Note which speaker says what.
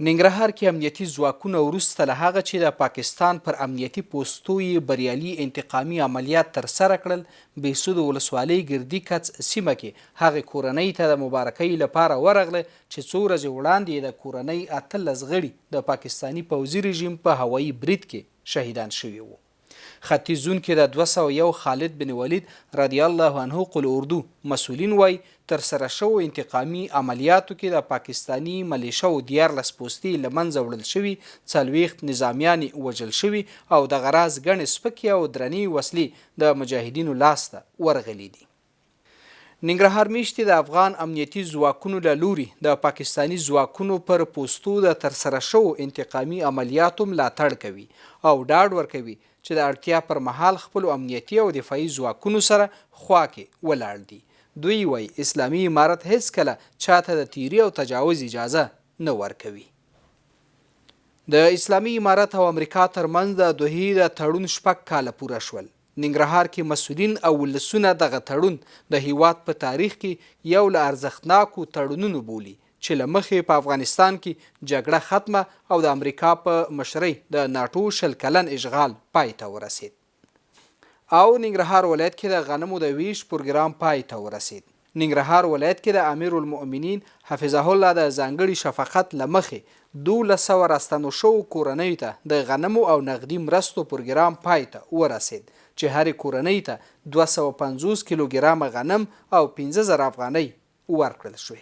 Speaker 1: ننګرهار کې امنیتي ځواکونه وروسته له هغه چې د پاکستان پر امنیتي پوستو یې بریالي انتقامي عملیات ترسره کړل، بهسود ولسوالۍ ګردي کڅ سیمه کې هغې کورنۍ ته د مبارکۍ لپاره ورغله چې څو ورځې وړاندې د کورنۍ 18 غړي د پاکستاني پوځي رژیم په هوایي برید کې شهیدان شوي وو. ختیځون کې د 201 خالد بن ولید رضی الله عنه قل اردو مسؤلین وای تر سره شو انتقامي عملیاتو کې د پاکستانی ملیشو 14 پوستې له منځه وړل شوي، 40 نظامیان وژل شوي او د غراز ګڼې سپکې او درنې وسلې د مجاهدینو لاسته ورغلي دي. ننګرهار میشتې د افغان امنیتي ځواکونو له لوري د پاکستاني ځواکونو پر پوستو د ترسره شوو انتقامي عملیاتو ملاتړ کوي او ډاډ ورکوي چې د اړتیا پر مهال خپلو امنیتي او دفاعي ځواکونو سره خوا کې ولاړ دي. دوی وایي اسلامي امارت هیڅکله چاته د تیری او تجاوز اجازه نه ورکوي. د اسلامي امارت او امریکا ترمنځ د دوحې د تړون 6 کاله پوره شول. ننګرهار کې مسؤلین او ولسونه دغه تړون د هیواد په تاریخ کې یو له ارزښتناکو تړونونو بولي چې له مخې په افغانستان کې جګړه ختمه او د امریکا په مشرۍ د ناټو 10 کلن اشغال پای ته ورسید. او ننګرهار ولایت کې د غنمو د ویش پروګرام پای ته ورسید. ننګرهار ولایت کې د امیر المؤمنین حفظه الله د ځانګړي شفقت له مخې 1200 راستنو شوو کورنیو ته د غنمو او نغدي مرستو پروګرام پای ته ورسید چې هرې کورنۍ ته 250 کیلوګرامه غنم او 15000 افغانۍ ورکړل شوې.